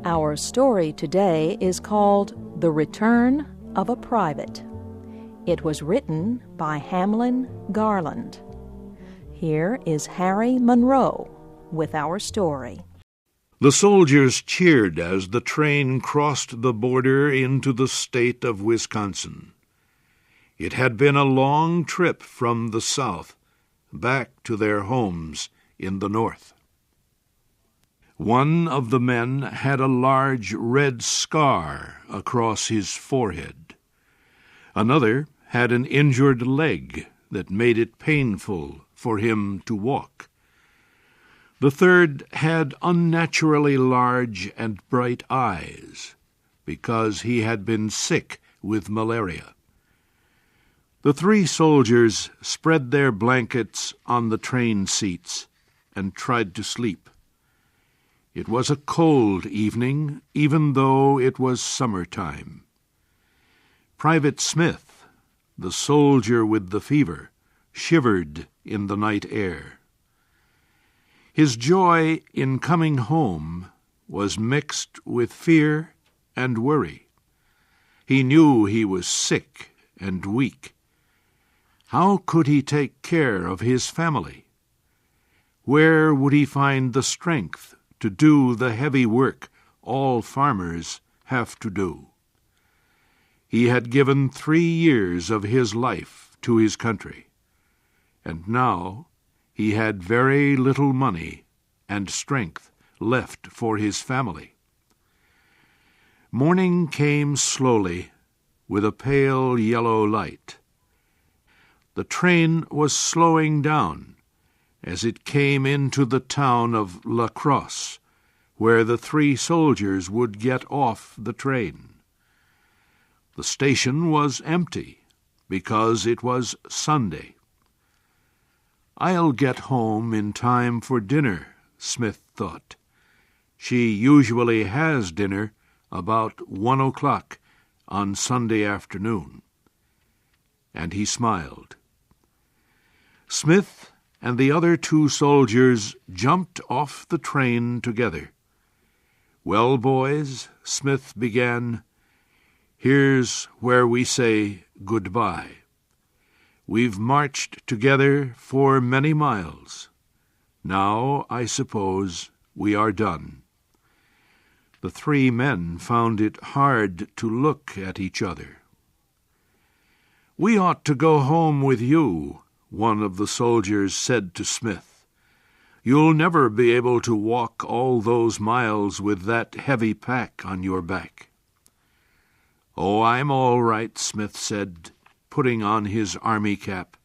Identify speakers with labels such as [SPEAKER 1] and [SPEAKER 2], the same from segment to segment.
[SPEAKER 1] Our story today is called The Return of a Private. It was written by Hamlin Garland. Here is Harry Monroe with our story.
[SPEAKER 2] The soldiers cheered as the train crossed the border into the state of Wisconsin. It had been a long trip from the south back to their homes in the north. One of the men had a large red scar across his forehead. Another had an injured leg that made it painful for him to walk. The third had unnaturally large and bright eyes because he had been sick with malaria. The three soldiers spread their blankets on the train seats and tried to sleep. It was a cold evening, even though it was summertime. Private Smith, the soldier with the fever, shivered in the night air. His joy in coming home was mixed with fear and worry. He knew he was sick and weak. How could he take care of his family? Where would he find the strength to do the heavy work all farmers have to do? He had given 3 years of his life to his country, and now he had very little money and strength left for his family. Morning came slowly with a pale yellow light. The train was slowing down as it came into the town of La Crosse, where the three soldiers would get off the train. The station was empty because it was Sunday. "I'll get home in time for dinner," Smith thought. "She usually has dinner about 1 o'clock on Sunday afternoon." And he smiled. Smith and the other 2 soldiers jumped off the train together. "Well, boys," Smith began, "here's where we say goodbye. We've marched together for many miles. Now, I suppose, we are done." The 3 men found it hard to look at each other. "We ought to go home with you," one of the soldiers said to Smith. "You'll never be able to walk all those miles with that heavy pack on your back." "Oh, I'm all right," Smith said, putting on his army cap.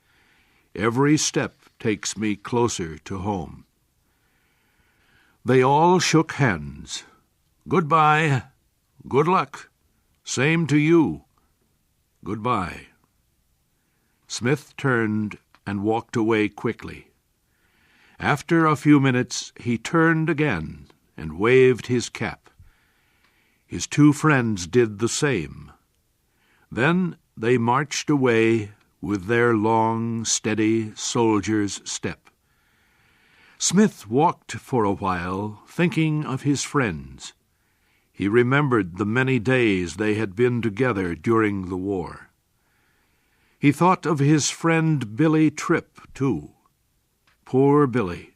[SPEAKER 2] "Every step takes me closer to home." They all shook hands. "Goodbye. Good luck. Same to you. Goodbye." Smith turned and walked away quickly. After a few minutes he turned again and waved his cap. His 2 friends did the same. Then they marched away with their long, steady soldier's step. Smith walked for a while, thinking of his friends. He remembered the many days they had been together during the war. He thought of his friend Billy Tripp, too. Poor Billy.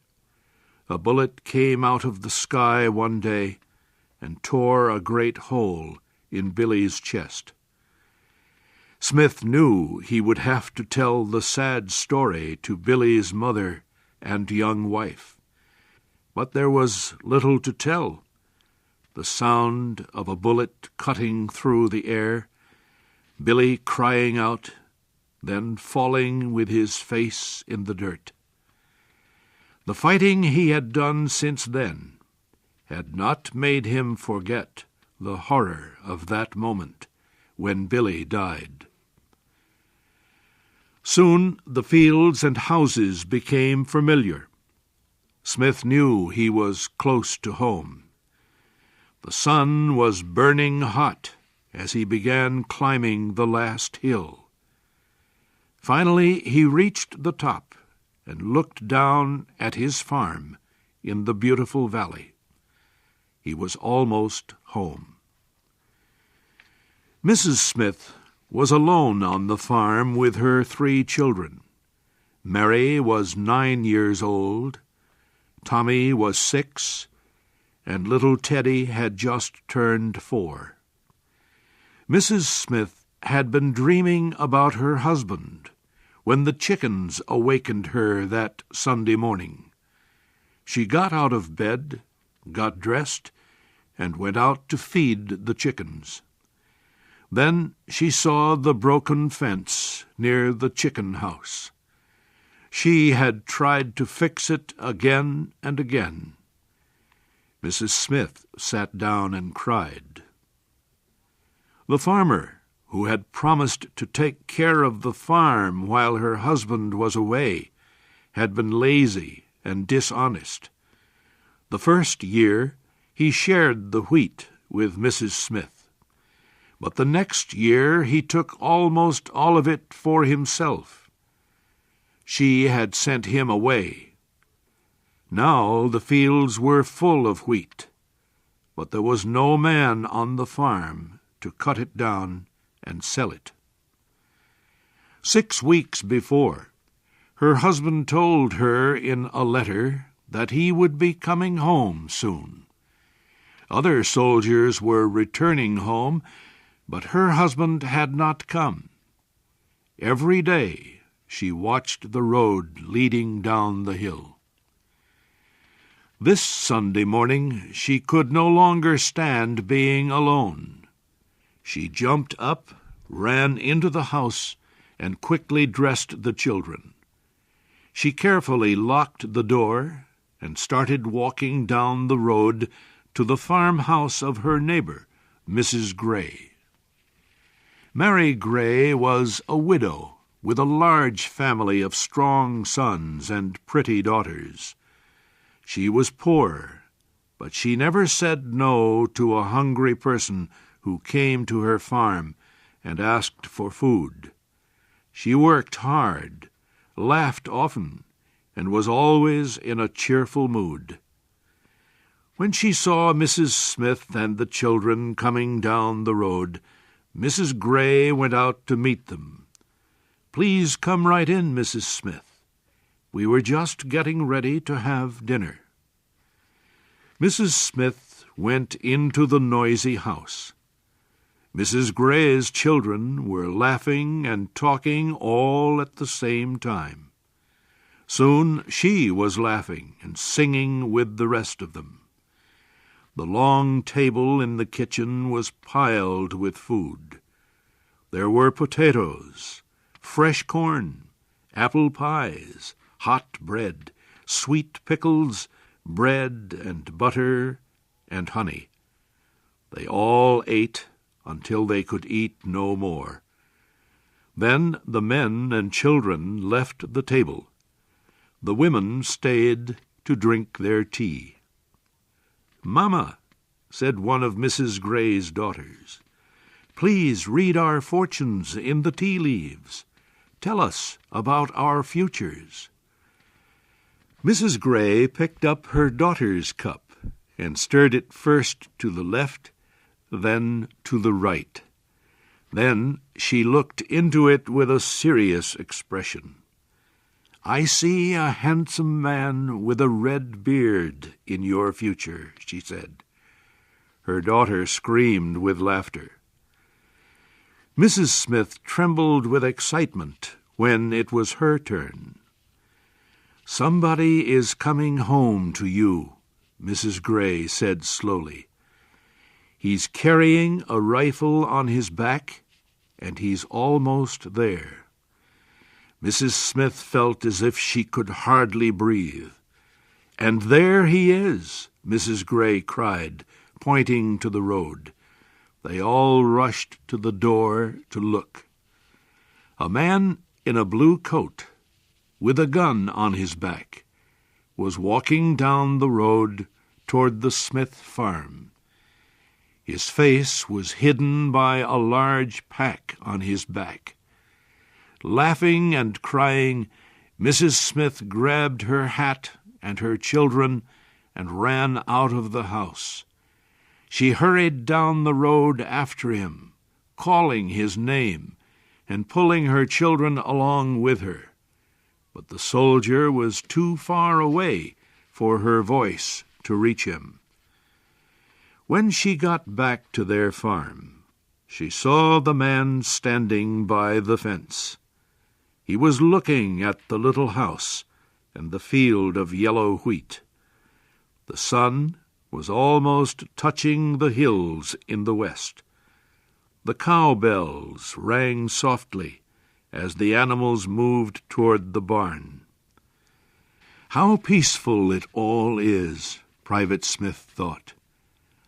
[SPEAKER 2] A bullet came out of the sky one day and tore a great hole in Billy's chest. Smith knew he would have to tell the sad story to Billy's mother and young wife. But there was little to tell. The sound of a bullet cutting through the air, Billy crying out, then falling with his face in the dirt. The fighting he had done since then had not made him forget the horror of that moment when Billy died. Soon the fields and houses became familiar. Smith knew he was close to home. The sun was burning hot as he began climbing the last hill. Finally he reached the top and looked down at his farm in the beautiful valley. He was almost home. Mrs. Smith was alone on the farm with her 3 children. Mary was 9 years old, Tommy was 6, and little Teddy had just turned 4. Mrs. Smith had been dreaming about her husband when the chickens awakened her that Sunday morning. She got out of bed, got dressed, and went out to feed the chickens. Then she saw the broken fence near the chicken house. She had tried to fix it again and again. Mrs. Smith sat down and cried. The farmer, who had promised to take care of the farm while her husband was away, had been lazy and dishonest. The first year he shared the wheat with Mrs. Smith, but the next year he took almost all of it for himself. She had sent him away. Now the fields were full of wheat, but there was no man on the farm to cut it down and sell it. 6 weeks before, her husband told her in a letter that he would be coming home soon. Other soldiers were returning home, but her husband had not come. Every day she watched the road leading down the hill. This Sunday morning she could no longer stand being alone. She jumped up, ran into the house, and quickly dressed the children. She carefully locked the door and started walking down the road to the farmhouse of her neighbor, Mrs. Gray. Mary Gray was a widow with a large family of strong sons and pretty daughters. She was poor, but she never said no to a hungry person who came to her farm and asked for food. She worked hard, laughed often, and was always in a cheerful mood. When she saw Mrs. Smith and the children coming down the road, Mrs. Gray went out to meet them. "Please come right in, Mrs. Smith. We were just getting ready to have dinner." Mrs. Smith went into the noisy house. Mrs. Gray's children were laughing and talking all at the same time. Soon she was laughing and singing with the rest of them. The long table in the kitchen was piled with food. There were potatoes, fresh corn, apple pies, hot bread, sweet pickles, bread and butter and honey. They all ate until they could eat no more. Then the men and children left the table. The women stayed to drink their tea. "Mamma," said one of Mrs. Gray's daughters, "please read our fortunes in the tea leaves. Tell us about our futures." Mrs. Gray picked up her daughter's cup and stirred it first to the left, then to the right. Then she looked into it with a serious expression. "I see a handsome man with a red beard in your future," she said. Her daughter screamed with laughter. Mrs. Smith trembled with excitement when it was her turn. "Somebody is coming home to you," Mrs. Gray said slowly. "He's carrying a rifle on his back, and he's almost there." Mrs. Smith felt as if she could hardly breathe. "And there he is," Mrs. Gray cried, pointing to the road. They all rushed to the door to look. A man in a blue coat, with a gun on his back, was walking down the road toward the Smith farm. His face was hidden by a large pack on his back. Laughing and crying, Mrs. Smith grabbed her hat and her children and ran out of the house. She hurried down the road after him, calling his name and pulling her children along with her. But the soldier was too far away for her voice to reach him. When she got back to their farm, she saw the man standing by the fence. He was looking at the little house and the field of yellow wheat. The sun was almost touching the hills in the west. The cowbells rang softly as the animals moved toward the barn. How peaceful it all is, Private Smith thought.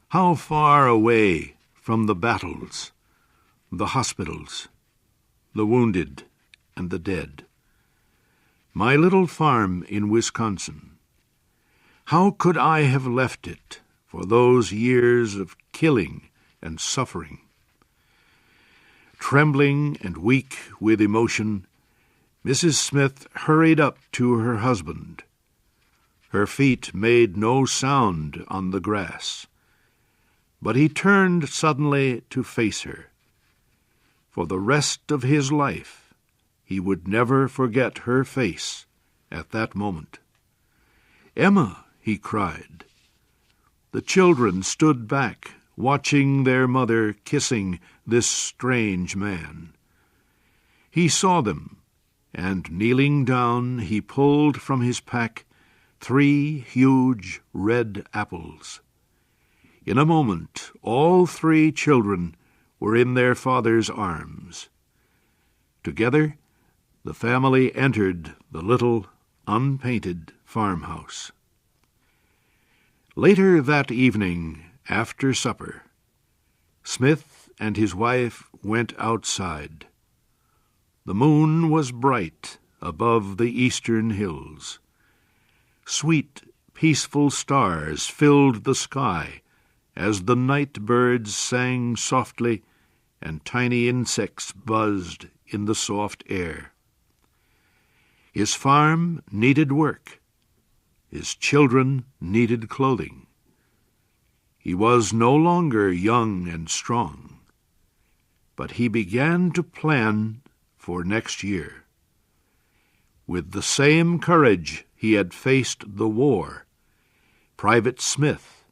[SPEAKER 2] How far away from the battles, the hospitals, the wounded, and the dead. My little farm in Wisconsin. How could I have left it for those years of killing and suffering? Trembling and weak with emotion, Mrs. Smith hurried up to her husband. Her feet made no sound on the grass, but he turned suddenly to face her. For the rest of his life, he would never forget her face at that moment. "Emma!" he cried. The children stood back, watching their mother kissing this strange man. He saw them, and kneeling down, he pulled from his pack 3 huge red apples. In a moment, all 3 children were in their father's arms. Together, the family entered the little, unpainted farmhouse. Later that evening, after supper, Smith and his wife went outside. The moon was bright above the eastern hills. Sweet, peaceful stars filled the sky as the night birds sang softly and tiny insects buzzed in the soft air. His farm needed work. His children needed clothing. He was no longer young and strong, but he began to plan for next year. With the same courage he had faced the war, Private Smith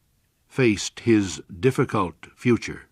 [SPEAKER 2] faced his difficult future.